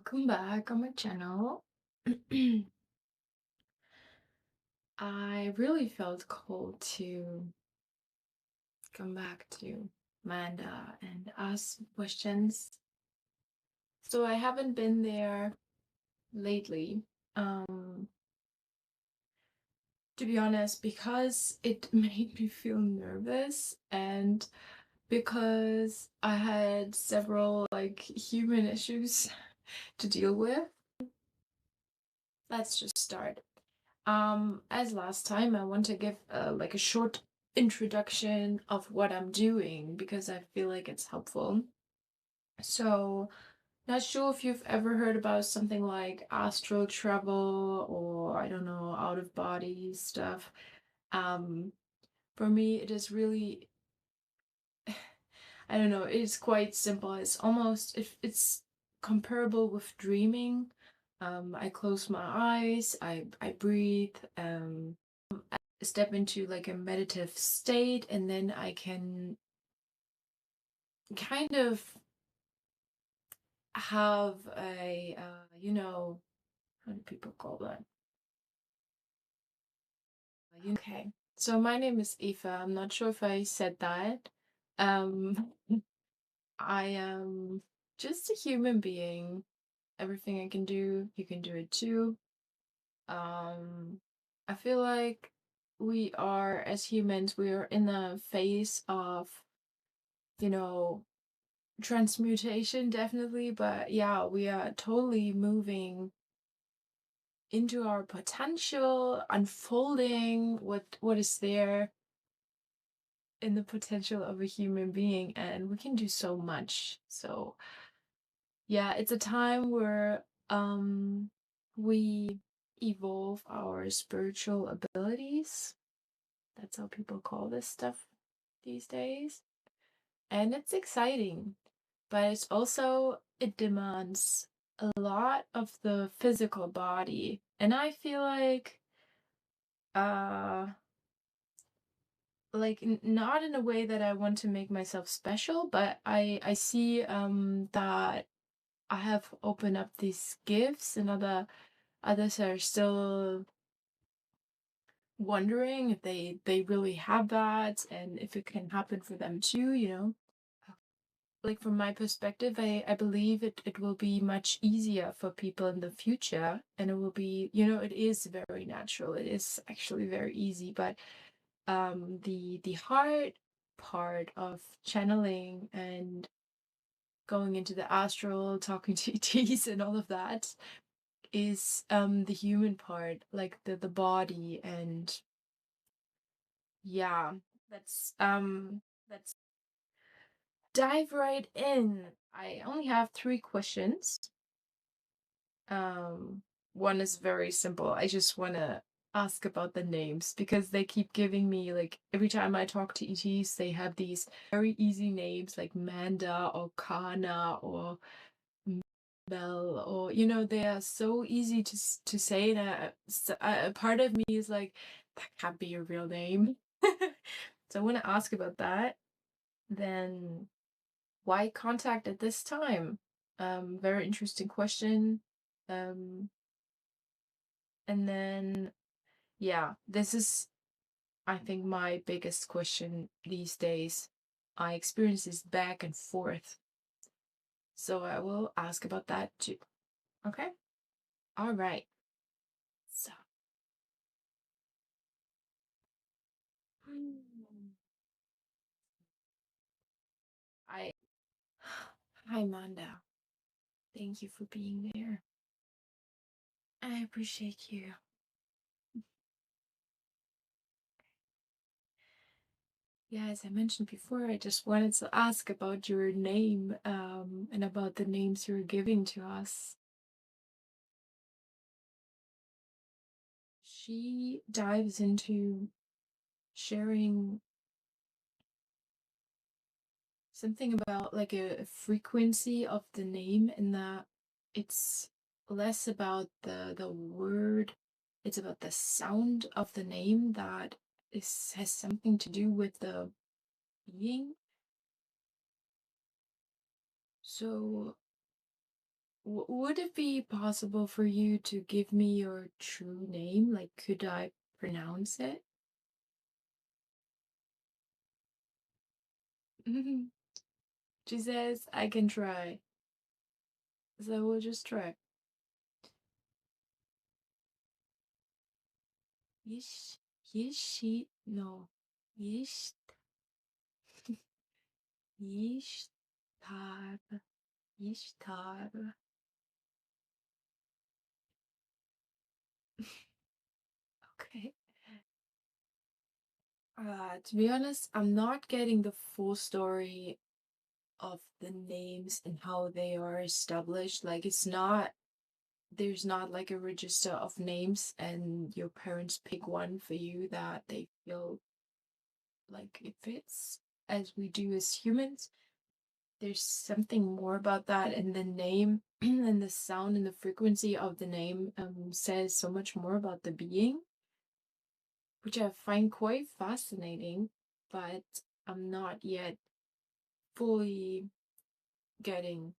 Welcome back on my channel. I really felt called to come back to Manda and ask questions. So I haven't been there lately. Um, to be honest, because it made me feel nervous and because I had several human issues to deal with. Let's just start. As last time, I want to give a short introduction of what I'm doing because I feel like it's helpful. So, not sure if you've ever heard about something like astral travel or I don't know, out of body stuff. Um, for me, it is really, I don't know, it's quite simple. It's almost, it's comparable with dreaming. I close my eyes, I breathe, step into like a meditative state, and then I can kind of have a how do people call that? Okay, so my name is Eva. I'm not sure if I said that. um I am just a human being. Everything I can do, you can do it too. I feel like we are, as humans, we are in a phase of, you know, transmutation, definitely, but yeah, we are totally moving into our potential, unfolding what is there in the potential of a human being, and we can do so much. So yeah, it's a time where we evolve our spiritual abilities. That's how people call this stuff these days. And it's exciting, but it's also, it demands a lot of the physical body. And I feel uh not in a way that I want to make myself special, but I see that I have opened up these gifts, and others are still wondering if they really have that and if it can happen for them too, you know. Like from my perspective, I believe it will be much easier for people in the future, and it will be, you know, it is very natural. It is actually very easy, but the hard part of channeling and going into the astral, talking to ETs and all of that is the human part, like the body. And yeah, let's dive right in. I only have 3 questions. Um, one is very simple. I just want to ask about the names because they keep giving me, like, every time I talk to ETs, they have these very easy names like Manda or Kana or Mel, or you know, they are so easy to say that a part of me is like, that can't be your real name. So I want to ask about that. Then why contact at this time? Very interesting question. Um, and then, yeah, this is, I think, my biggest question these days. I experience this back and forth. So I will ask about that too. Okay? All right. So, I, hi, Manda. Thank you for being there. I appreciate you. Yeah, as I mentioned before, I just wanted to ask about your name, and about the names you're giving to us. She dives into sharing something about like a frequency of the name, and that it's less about the word, it's about the sound of the name that has something to do with the being. So Would it be possible for you to give me your true name? Like, could I pronounce it? She says I can try. So we'll just try. Yish, yishi, no. Yish, yishtar, yishtar. Okay. To be honest, I'm not getting the full story of the names and how they are established. Like, there's not like a register of names and your parents pick one for you that they feel like it fits as we do as humans. There's something more about that, and the name and the sound and the frequency of the name says so much more about the being, which I find quite fascinating, but I'm not yet fully getting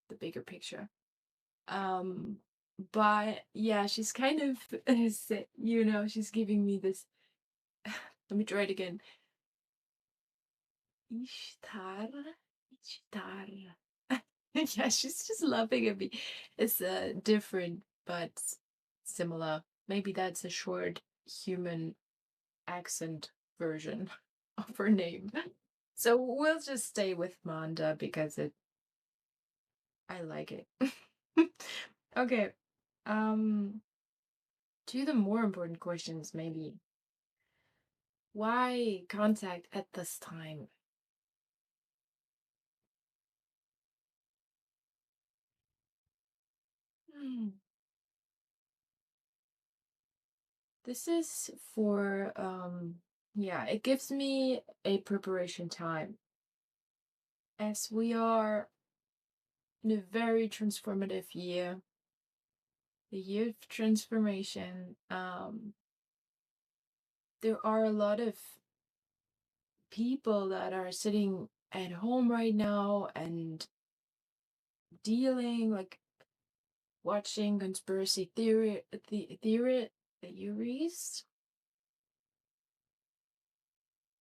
the bigger picture. Um, but yeah, she's kind of, she's giving me this. Let me try it again. Ishtar, Ishtar. Yeah, she's just laughing at me. It's different, but similar. Maybe that's a short human accent version of her name. So we'll just stay with Manda because I like it. Okay. Um, to the more important questions, maybe. Why contact at this time? Hmm. This is for yeah, it gives me a preparation time as we are in a very transformative year, the year of transformation. There are a lot of people that are sitting at home right now and dealing like watching conspiracy theories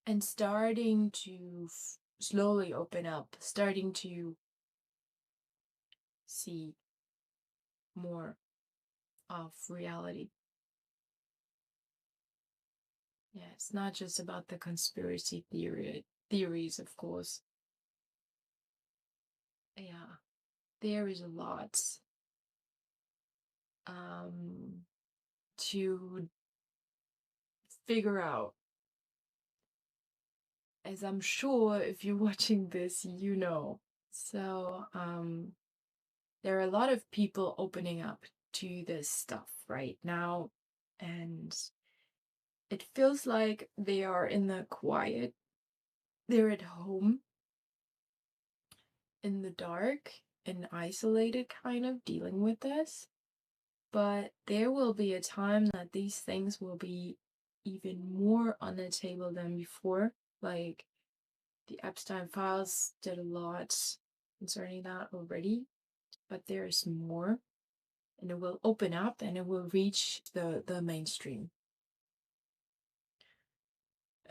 and starting to slowly open up, starting to see more of reality. Yeah, it's not just about the conspiracy theories, of course. Yeah, there is a lot um to figure out. As I'm sure if you're watching this, you know. So, there are a lot of people opening up to this stuff right now, and it feels like they are in the quiet. They're at home in the dark and isolated, kind of dealing with this. But there will be a time that these things will be even more on the table than before. Like the Epstein files did a lot concerning that already, but there is more, and it will open up and it will reach the mainstream.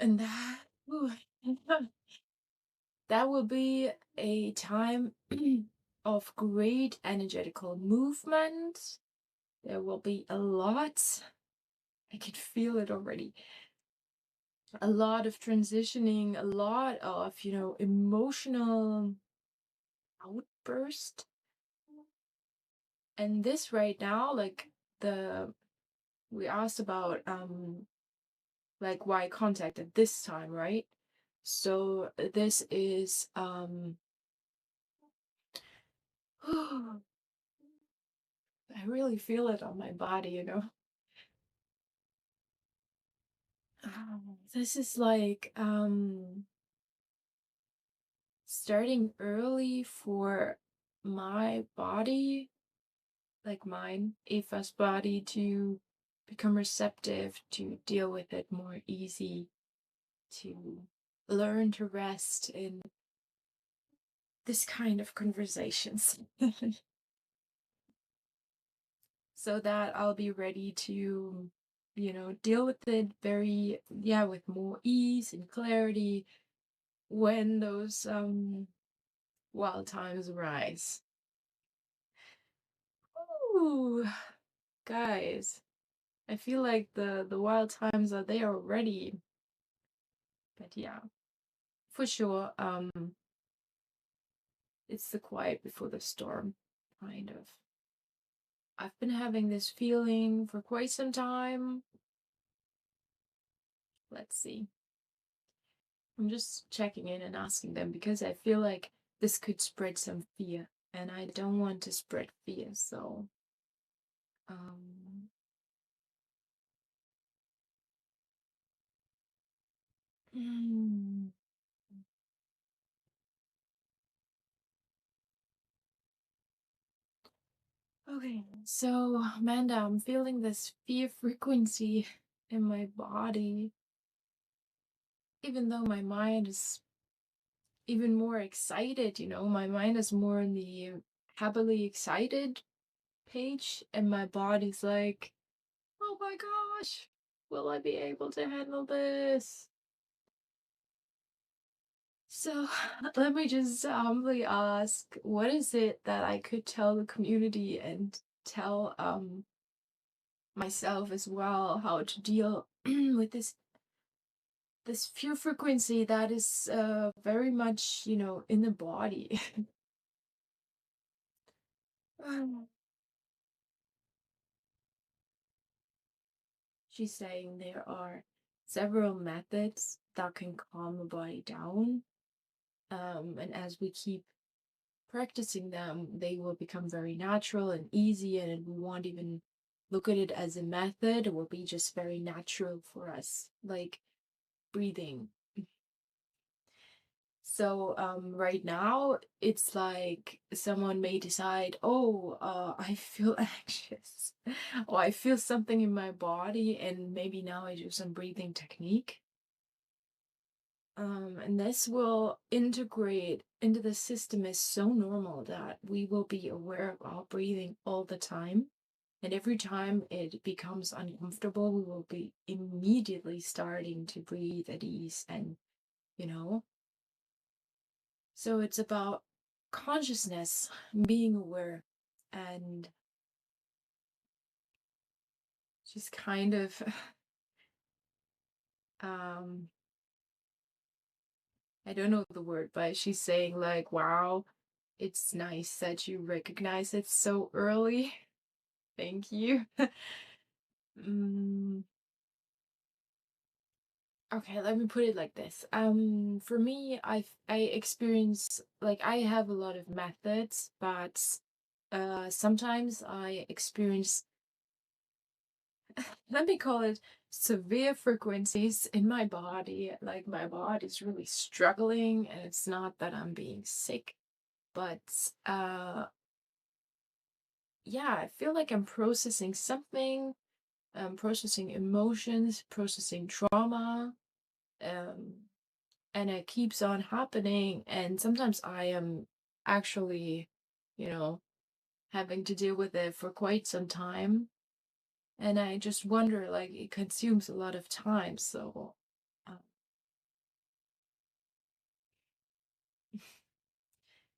And that ooh, that will be a time of great energetical movement. There will be a lot. I can feel it already. A lot of transitioning, a lot of, emotional outburst. And this right now, like the we asked about like why contact at this time, right? So this is I really feel it on my body. This is like starting early for my body, like mine, Eva's body, to become receptive, to deal with it more easy, to learn to rest in this kind of conversations so that I'll be ready to, deal with it very, yeah, with more ease and clarity when those wild times arise. Ooh, guys, I feel like the wild times are there already. But yeah, for sure, it's the quiet before the storm, kind of. I've been having this feeling for quite some time. Let's see. I'm just checking in and asking them because I feel like this could spread some fear, and I don't want to spread fear, so um mm, okay. So, Amanda, I'm feeling this fear frequency in my body, even though my mind is even more excited, my mind is more in the happily excited page, and my body's like, oh my gosh, will I be able to handle this? So let me just humbly ask, what is it that I could tell the community and tell myself as well how to deal with this fear frequency that is very much, in the body. Um, She's saying there are several methods that can calm the body down. And as we keep practicing them, they will become very natural and easy, and we won't even look at it as a method. It will be just very natural for us, like breathing. So right now, it's like someone may decide, oh, I feel anxious, or I feel something in my body, and maybe now I do some breathing technique. And this will integrate into the system as so normal that we will be aware of our breathing all the time. And every time it becomes uncomfortable, we will be immediately starting to breathe at ease and, you know. So it's about consciousness, being aware, and just kind of um I don't know the word, but she's saying like, wow, it's nice that you recognize it so early. Thank you. mm, okay, let me put it like this. For me, I experience like I have a lot of methods, but sometimes I experience, let me call it, severe frequencies in my body. Like my body's really struggling, and it's not that I'm being sick, but yeah, I feel like I'm processing something, processing emotions, processing trauma, um, and it keeps on happening. And sometimes I am actually, you know, having to deal with it for quite some time. And I just wonder, like, it consumes a lot of time. So, uh,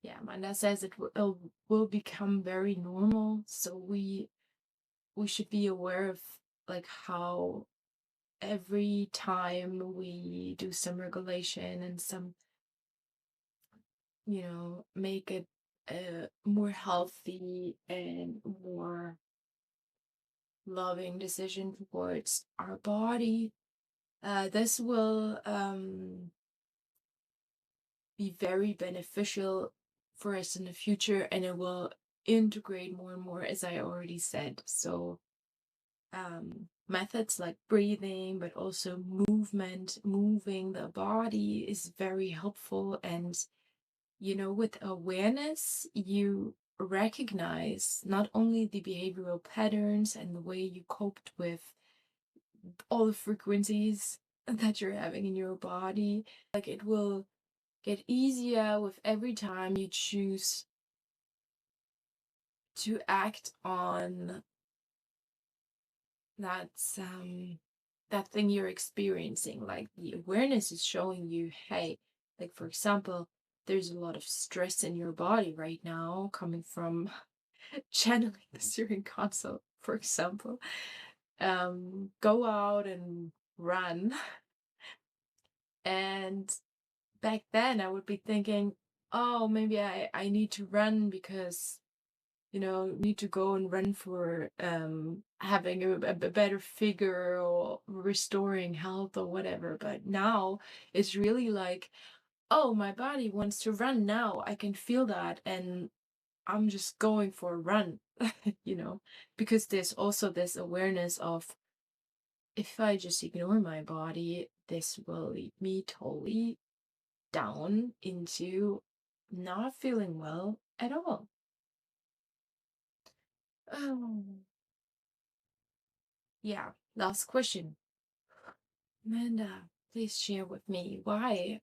yeah, Manda says it will become very normal. So we should be aware of like how every time we do some regulation and some, make it a more healthy and more loving decision towards our body, this will be very beneficial for us in the future, and it will integrate more and more, as I already said. So methods like breathing, but also movement, moving the body is very helpful. And, with awareness, you recognize not only the behavioral patterns and the way you coped with all the frequencies that you're having in your body, like it will get easier with every time you choose to act on that that thing you're experiencing. Like the awareness is showing you, hey, like for example, there's a lot of stress in your body right now coming from channeling the Syrian console, for example. Go out and run. And back then I would be thinking, oh, maybe I need to run because need to go and run for having a better figure or restoring health or whatever. But now it's really like, oh, my body wants to run now. I can feel that, and I'm just going for a run, because there's also this awareness of, if I just ignore my body, this will lead me totally down into not feeling well at all. Oh, yeah. Last question. Manda, please share with me why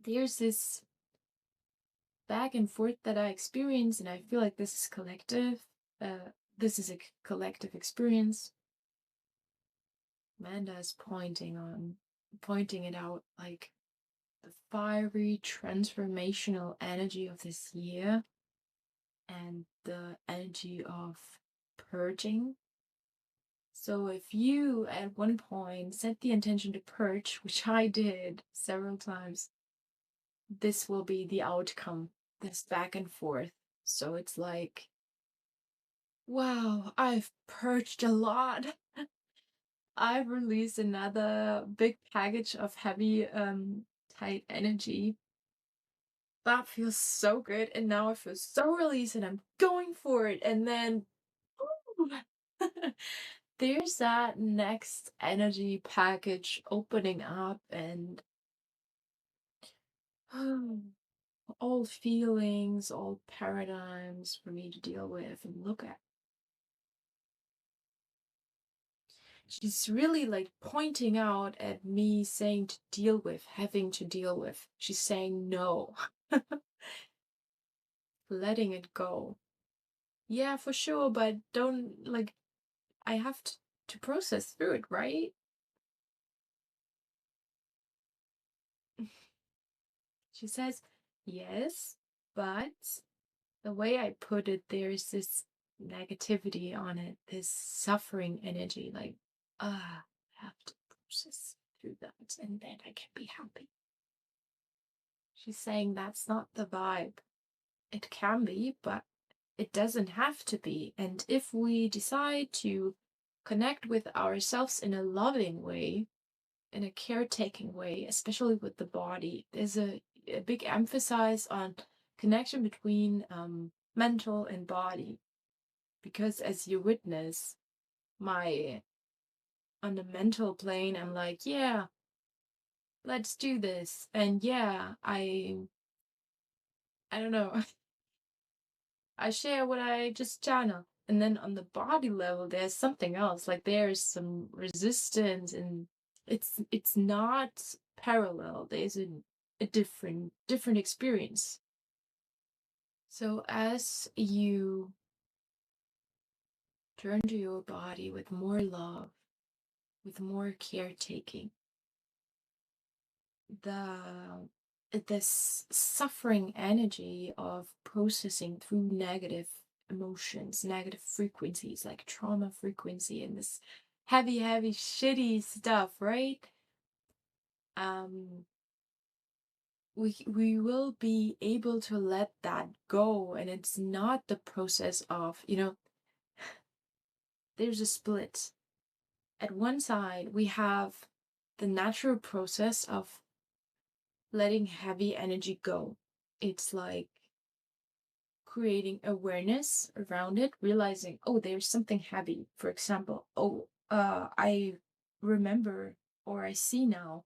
there's this back and forth that I experience, and I feel like this is collective. This is a collective experience. Manda is pointing it out, like the fiery transformational energy of this year and the energy of purging. So if you at one point set the intention to purge, which I did several times, this will be the outcome, this back and forth. So it's like, wow, I've purged a lot. I've released another big package of heavy, tight energy. That feels so good. And now I feel so released and I'm going for it. And then, ooh, there's that next energy package opening up, and all feelings, all paradigms for me to deal with and look at. She's really like pointing out at me saying to deal with, having to deal with. She's saying no, letting it go. Yeah, for sure, but don't like, I have to process through it, right? She says, yes, but the way I put it, there's this negativity on it, this suffering energy, like, I have to process through that and then I can be happy. She's saying that's not the vibe. It can be, but it doesn't have to be. And if we decide to connect with ourselves in a loving way, in a caretaking way, especially with the body, there's a big emphasis on connection between mental and body. Because as you witness, my on the mental plane, I'm like, yeah, let's do this. And yeah, I don't know, I share what I just channel. And then on the body level, there's something else. Like there's some resistance, and it's not parallel. There's a different experience. So as you turn to your body with more love, with more caretaking, the this suffering energy of processing through negative emotions, negative frequencies like trauma frequency and this heavy shitty stuff, right? um we will be able to let that go, and it's not the process of, there's a split. At one side we have the natural process of letting heavy energy go. It's like creating awareness around it, realizing, oh, there's something heavy. For example, oh, I remember, or I see now,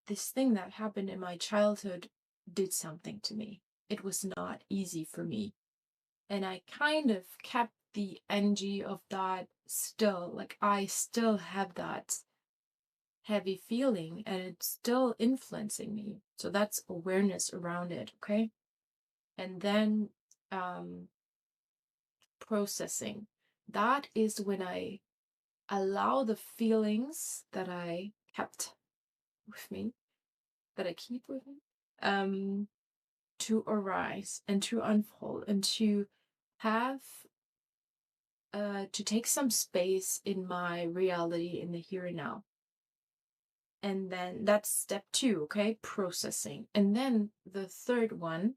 this thing that happened in my childhood did something to me. It was not easy for me. And I kind of kept the energy of that still. Like I still have that heavy feeling and it's still influencing me. So that's awareness around it, okay? And then processing. That is when I allow the feelings that I kept with me, that I keep with me, to arise and to unfold and to have to take some space in my reality in the here and now. And then that's step 2, okay? Processing. And then the third one,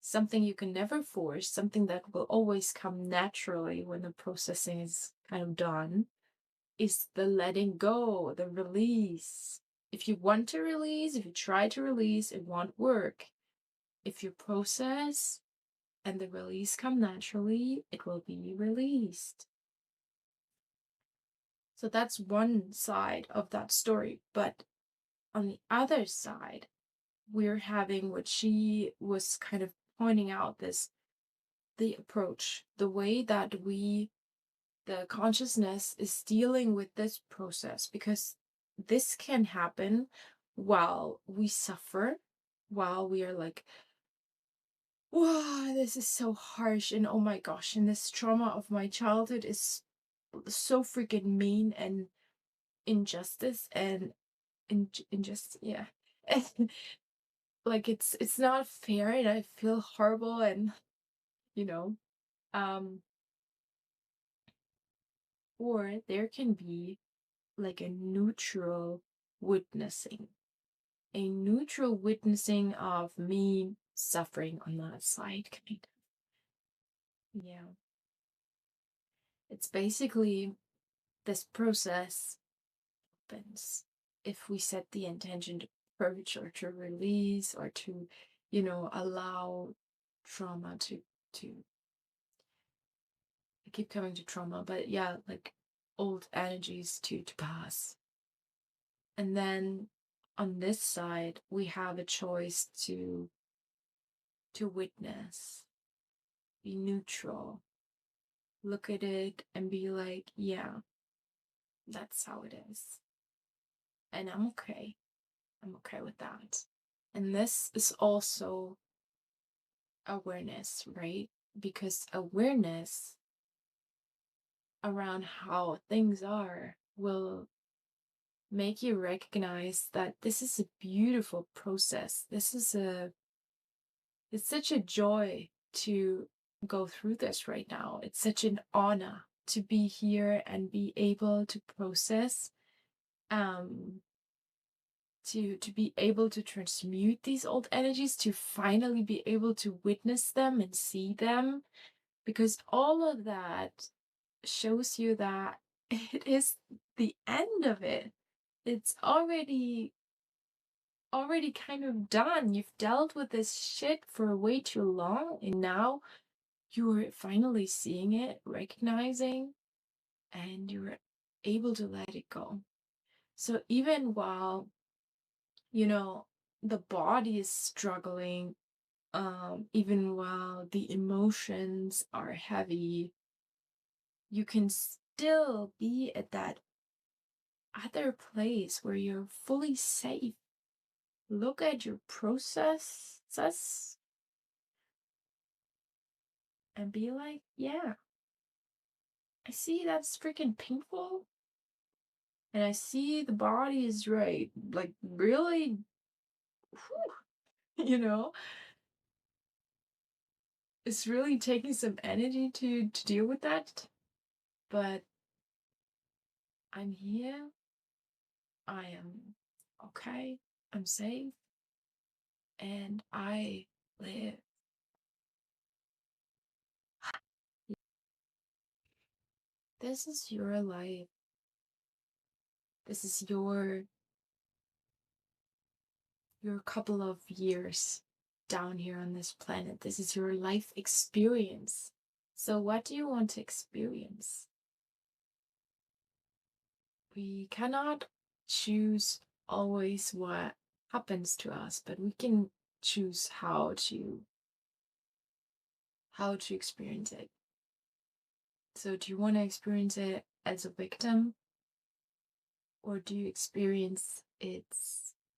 something you can never force, something that will always come naturally when the processing is kind of done, is the letting go, the release. If you want to release, if you try to release, it won't work. If you process and the release come naturally, it will be released. So that's one side of that story. But on the other side, we're having what she was kind of pointing out, this the approach, the way that the consciousness is dealing with this process, because this can happen while we suffer, while we are like, wow, this is so harsh, and oh my gosh, and this trauma of my childhood is so freaking mean, and injustice and injustice, yeah. And like it's not fair, and I feel horrible, and you know, um or there can be like a neutral witnessing, a neutral witnessing of me suffering on that side, kind of. Yeah. It's basically this process happens if we set the intention to purge or to release or to, allow trauma to I keep coming to trauma, but yeah, like old energies to pass. And then on this side, we have a choice to witness, be neutral, look at it and be like, yeah, that's how it is. And I'm okay. I'm okay with that. And this is also awareness, right? Because awareness around how things are will make you recognize that this is a beautiful process. It's such a joy to go through this right now. It's such an honor to be here and be able to process, um to be able to transmute these old energies, to finally be able to witness them and see them, because all of that shows you that it is the end of it. It's already kind of done. You've dealt with this shit for way too long, and now you're finally seeing it, recognizing, and you're able to let it go. So even while, the body is struggling, even while the emotions are heavy, you can still be at that other place where you're fully safe. Look at your processes and be like, yeah, I see that's freaking painful. And I see the body is right. Like, really, you know, it's really taking some energy to deal with that. But I'm here. I am okay. I'm safe. And I live. This is your life. This is your couple of years down here on this planet. This is your life experience. So what do you want to experience? We cannot choose always what happens to us, but we can choose how to experience it. So do you want to experience it as a victim, or do you experience it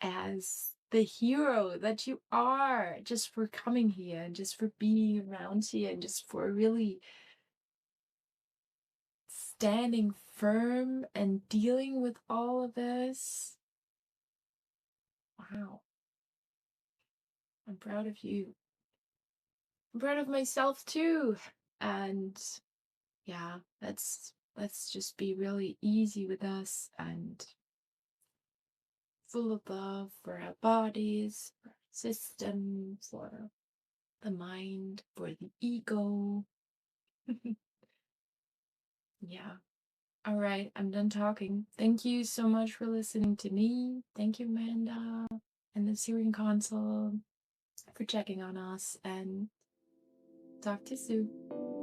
as the hero that you are, just for coming here and just for being around here and just for really standing firm and dealing with all of this? Wow, I'm proud of you. I'm proud of myself too. And yeah, let's just be really easy with us and full of love for our bodies, for our system, for the mind, for the ego. Yeah. All right, I'm done talking. Thank you so much for listening to me. Thank you, Manda, and the Syrian Consul for checking on us, and talk to you soon.